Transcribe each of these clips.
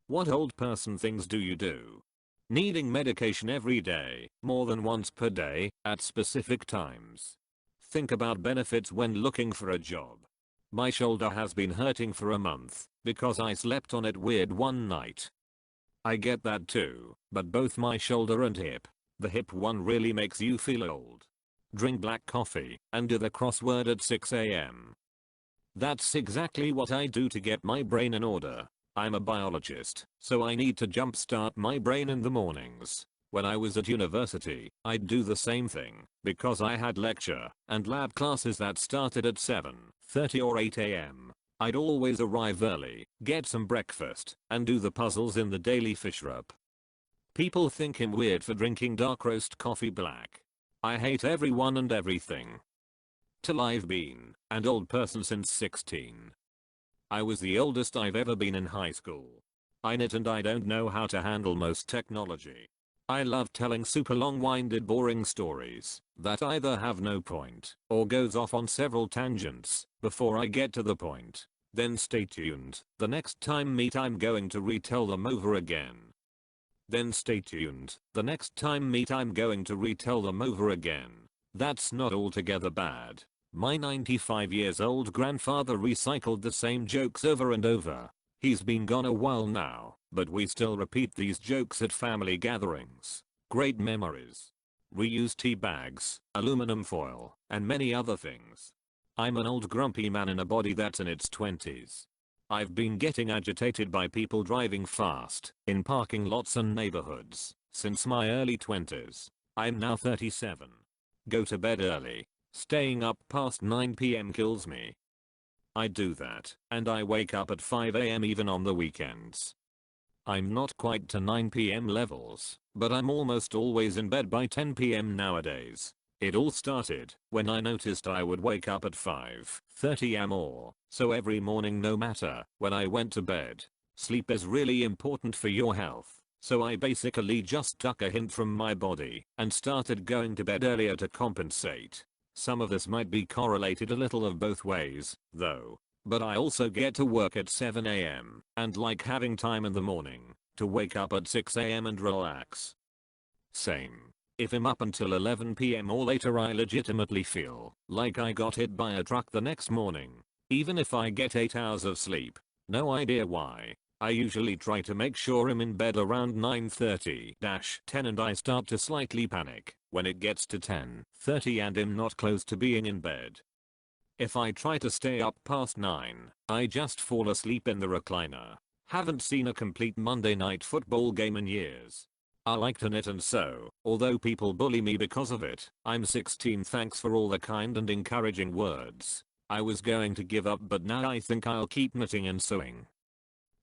What old person things do you do? Needing medication every day, more than once per day, at specific times. Think about benefits when looking for a job. My shoulder has been hurting for a month because I slept on it weird one night. I get that too, but both my shoulder and hip. The hip one really makes you feel old. Drink black coffee and do the crossword at 6 am. That's exactly what I do to get my brain in order. I'm a biologist, so I need to jumpstart my brain in the mornings. When I was at university, I'd do the same thing, because I had lecture and lab classes that started at 7:30 or 8 am. I'd always arrive early, get some breakfast, and do the puzzles in the daily fish wrap. People think I'm weird for drinking dark roast coffee black. I hate everyone and everything. Till I've been an old person since 16. I was the oldest I've ever been in high school. I knit and I don't know how to handle most technology. I love telling super long-winded boring stories that either have no point or goes off on several tangents before I get to the point. Then stay tuned. The next time meet I'm going to retell them over again. Then stay tuned. The next time meet I'm going to retell them over again. That's not altogether bad. My 95 years old grandfather recycled the same jokes over and over. He's been gone a while now, but we still repeat these jokes at family gatherings. Great memories. Reuse tea bags, aluminum foil, and many other things. I'm an old grumpy man in a body that's in its 20s. I've been getting agitated by people driving fast in parking lots and neighborhoods since my early 20s. I'm now 37. Go to bed early. Staying up past 9 PM kills me. I do that, and I wake up at 5 AM even on the weekends. I'm not quite to 9 PM levels, but I'm almost always in bed by 10 PM nowadays. It all started when I noticed I would wake up at 5:30 am or so every morning no matter when I went to bed. Sleep is really important for your health, so I basically just took a hint from my body and started going to bed earlier to compensate. Some of this might be correlated a little of both ways, though. But I also get to work at 7 AM and like having time in the morning to wake up at 6 AM and relax. Same. If I'm up until 11 PM or later I legitimately feel like I got hit by a truck the next morning. Even if I get 8 hours of sleep. No idea why. I usually try to make sure I'm in bed around 9:30-10 and I start to slightly panic when it gets to 10:30 and I'm not close to being in bed. If I try to stay up past 9, I just fall asleep in the recliner. Haven't seen a complete Monday night football game in years. I like to knit and sew, although people bully me because of it. I'm 16. Thanks for all the kind and encouraging words. I was going to give up but now I think I'll keep knitting and sewing.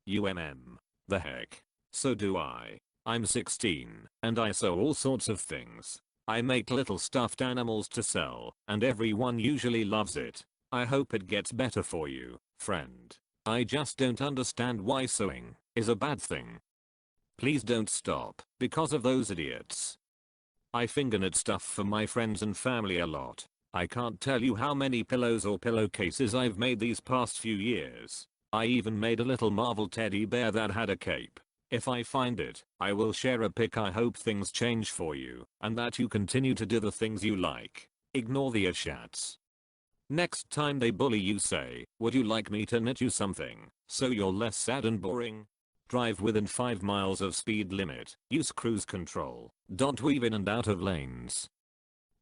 The heck. So do I. I'm 16 and I sew all sorts of things. I make little stuffed animals to sell and everyone usually loves it. I hope it gets better for you, friend. I just don't understand why sewing is a bad thing. Please don't stop because of those idiots. I finger knit stuff for my friends and family a lot. I can't tell you how many pillows or pillowcases I've made these past few years. I even made a little Marvel teddy bear that had a cape. If I find it, I will share a pic. I hope things change for you and that you continue to do the things you like. Ignore the chats. Next time they bully you say, would you like me to knit you something so you're less sad and boring? Drive within 5 miles of speed limit. Use cruise control. Don't weave in and out of lanes.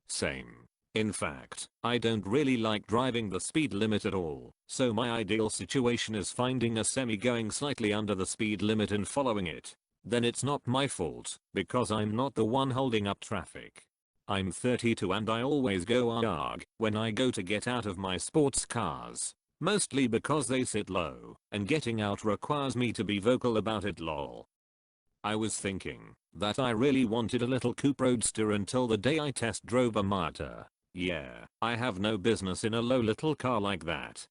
Same. In fact, I don't really like driving the speed limit at all, so my ideal situation is finding a semi going slightly under the speed limit and following it. Then it's not my fault, because I'm not the one holding up traffic. I'm 32 and I always go arg when I go to get out of my sports cars. Mostly because they sit low, and getting out requires me to be vocal about it lol. I was thinking that I really wanted a little coupe roadster until the day I test drove a Marta. Yeah, I have no business in a low little car like that.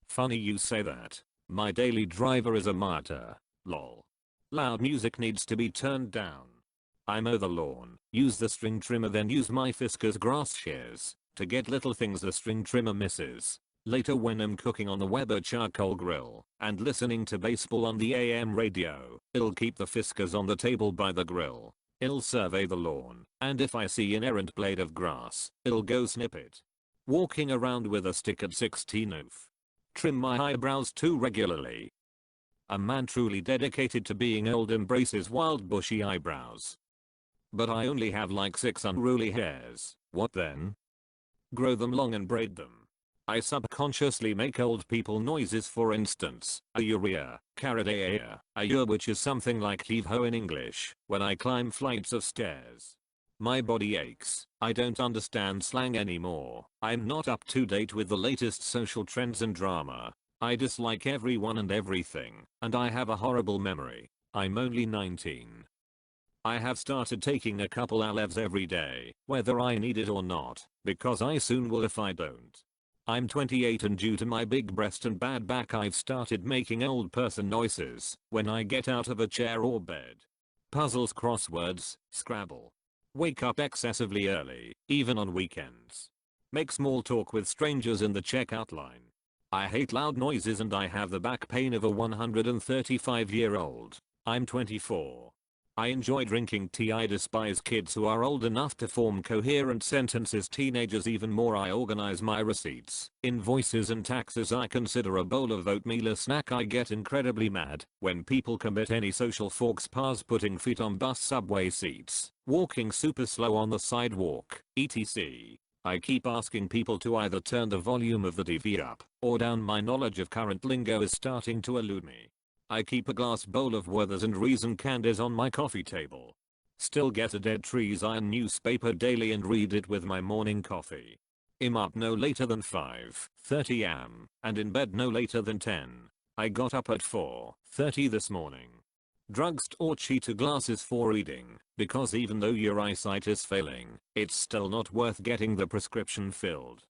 Funny you say that. My daily driver is a Marta. Lol. Loud music needs to be turned down. I mow the lawn, use the string trimmer then use my Fiskars grass shears to get little things the string trimmer misses. Later when I'm cooking on the Weber charcoal grill and listening to baseball on the AM radio, I'll keep the fiskars on the table by the grill. I'll survey the lawn, and if I see an errant blade of grass, I'll go snip it. Walking around with a stick at 16 oof. Trim my eyebrows too regularly. A man truly dedicated to being old embraces wild bushy eyebrows. But I only have like 6 unruly hairs. What then? Grow them long and braid them. I subconsciously make old people noises, for instance, a urea, a which is something like heave-ho in English, when I climb flights of stairs. My body aches. I don't understand slang anymore. I'm not up to date with the latest social trends and drama. I dislike everyone and everything, and I have a horrible memory. I'm only 19. I have started taking a couple Alevs every day, whether I need it or not, because I soon will if I don't. I'm 28 and due to my big breast and bad back I've started making old person noises when I get out of a chair or bed. Puzzles, crosswords, Scrabble. Wake up excessively early, even on weekends. Make small talk with strangers in the checkout line. I hate loud noises and I have the back pain of a 135-year-old. I'm 24. I enjoy drinking tea. I despise kids who are old enough to form coherent sentences. Teenagers even more. I organize my receipts, invoices and taxes. I consider a bowl of oatmeal a snack. I get incredibly mad when people commit any social faux pas, putting feet on bus subway seats, walking super slow on the sidewalk, etc. I keep asking people to either turn the volume of the TV up or down. My knowledge of current lingo is starting to elude me. I keep a glass bowl of Werther's and Reason candies on my coffee table. Still get a Dead Trees Iron newspaper daily and read it with my morning coffee. I'm up no later than 5:30 am and in bed no later than 10. I got up at 4:30 this morning. Drugstore cheater glasses for reading, because even though your eyesight is failing, it's still not worth getting the prescription filled.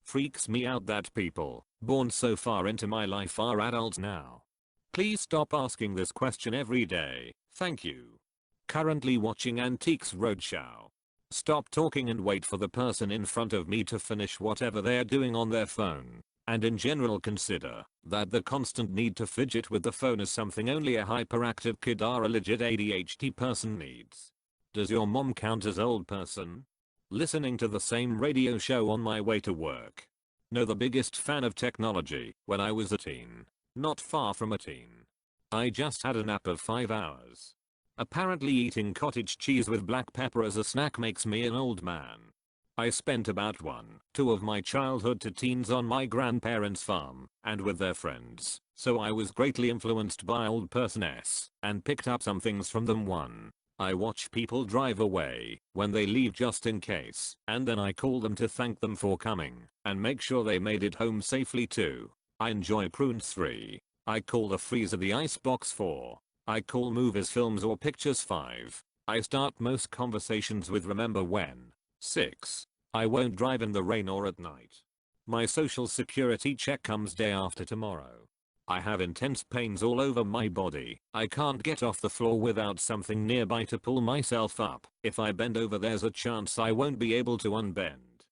Freaks me out that people born so far into my life are adults now. Please stop asking this question every day, thank you. Currently watching Antiques Roadshow. Stop talking and wait for the person in front of me to finish whatever they're doing on their phone. And in general consider that the constant need to fidget with the phone is something only a hyperactive kid or a legit ADHD person needs. Does your mom count as old person? Listening to the same radio show on my way to work. No, the biggest fan of technology when I was a teen. Not far from a teen. I just had a nap of 5 hours. Apparently eating cottage cheese with black pepper as a snack makes me an old man. I spent about 1/2 of my childhood to teens on my grandparents' farm and with their friends, so I was greatly influenced by old persons and picked up some things from them. 1. I watch people drive away when they leave just in case, and then I call them to thank them for coming and make sure they made it home safely. 2. I enjoy prunes. 3. I call the freezer the icebox. 4. I call movies films or pictures. 5. I start most conversations with remember when. 6. I won't drive in the rain or at night. My social security check comes day after tomorrow. I have intense pains all over my body. I can't get off the floor without something nearby to pull myself up. If I bend over there's a chance I won't be able to unbend.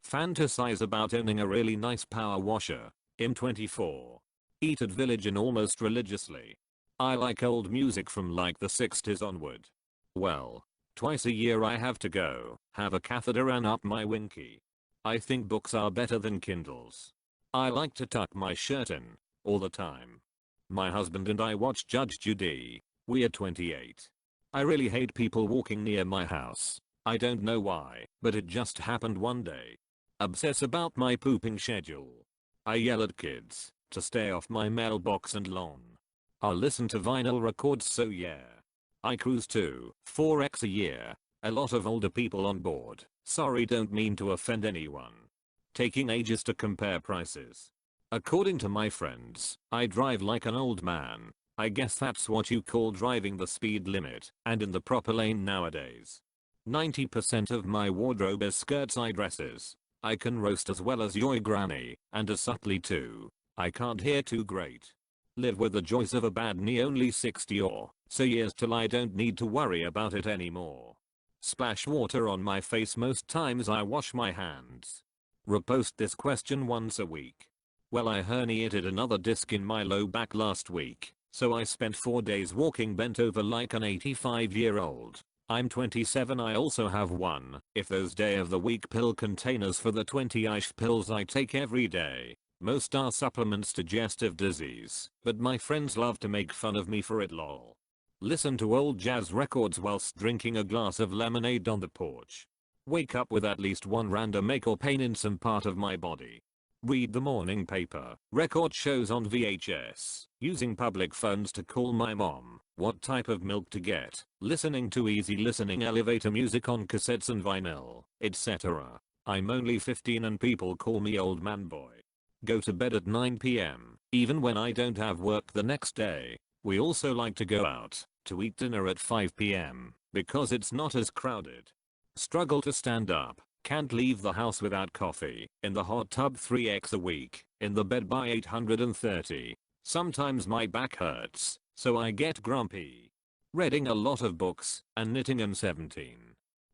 Fantasize about owning a really nice power washer. I'm 24. Eat at Village Inn almost religiously. I like old music from like the 60s onward. Well, twice a year I have to go have a catheter ran up my winky. I think books are better than Kindles. I like to tuck my shirt in all the time. My husband and I watch Judge Judy. We're 28. I really hate people walking near my house. I don't know why, but it just happened one day. Obsess about my pooping schedule. I yell at kids to stay off my mailbox and lawn. I'll listen to vinyl records, so yeah. I cruise to 4x a year. A lot of older people on board. Sorry, don't mean to offend anyone. Taking ages to compare prices. According to my friends, I drive like an old man. I guess that's what you call driving the speed limit and in the proper lane nowadays. 90% of my wardrobe is skirts eye dresses. I can roast as well as your granny, and as subtly too. I can't hear too great. Live with the joys of a bad knee, only 60 or so years till I don't need to worry about it anymore. Splash water on my face most times I wash my hands. Repost this question once a week. Well, I herniated another disc in my low back last week, so I spent 4 days walking bent over like an 85-year-old. I'm 27. I also have one, if those day of the week pill containers for the 20-ish pills I take every day. Most are supplements to digestive disease, but my friends love to make fun of me for it lol. Listen to old jazz records whilst drinking a glass of lemonade on the porch. Wake up with at least one random ache or pain in some part of my body. Read the morning paper, record shows on VHS, using public phones to call my mom, what type of milk to get, listening to easy listening elevator music on cassettes and vinyl, etc. I'm only 15 and people call me old man boy. Go to bed at 9 p.m., even when I don't have work the next day. We also like to go out to eat dinner at 5 p.m. because it's not as crowded. Struggle to stand up. Can't leave the house without coffee. In the hot tub 3x a week. In the bed by 830. Sometimes my back hurts, so I get grumpy. Reading a lot of books and knitting. I'm 17.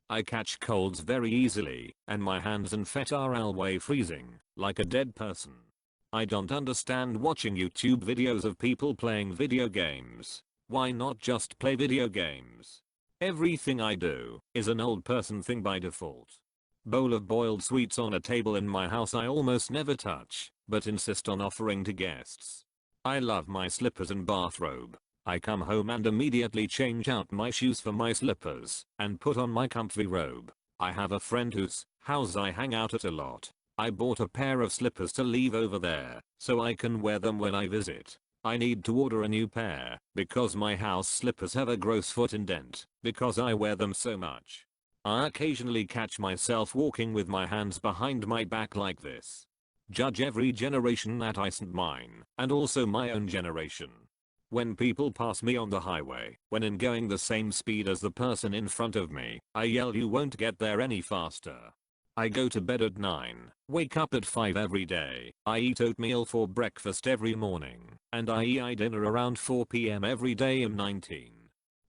I catch colds very easily, and my hands and feet are always freezing, like a dead person. I don't understand watching YouTube videos of people playing video games. Why not just play video games? Everything I do is an old person thing by default. Bowl of boiled sweets on a table in my house I almost never touch, but insist on offering to guests. I love my slippers and bathrobe. I come home and immediately change out my shoes for my slippers and put on my comfy robe. I have a friend whose house I hang out at a lot. I bought a pair of slippers to leave over there so I can wear them when I visit. I need to order a new pair because my house slippers have a gross foot indent because I wear them so much. I occasionally catch myself walking with my hands behind my back like this. Judge every generation that isn't mine and also my own generation. When people pass me on the highway, when in going the same speed as the person in front of me, I yell you won't get there any faster. I go to bed at 9, wake up at 5 every day. I eat oatmeal for breakfast every morning, and I eat dinner around 4 p.m. every day. I'm 19.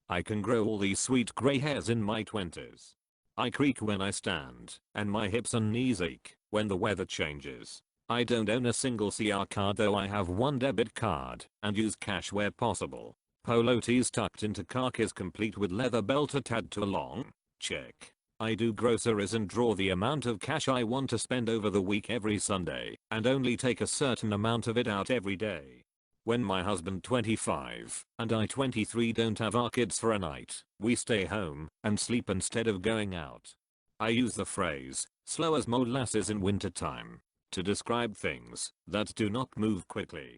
I can grow all these sweet gray hairs in my 20s. I creak when I stand, and my hips and knees ache when the weather changes. I don't own a single CR card though I have one debit card and use cash where possible. Polo tees tucked into khakis complete with leather belt attached to along. Check. I do groceries and draw the amount of cash I want to spend over the week every Sunday and only take a certain amount of it out every day. When my husband 25 and I 23 don't have our kids for a night, we stay home and sleep instead of going out. I use the phrase, slow as molasses in wintertime, to describe things that do not move quickly.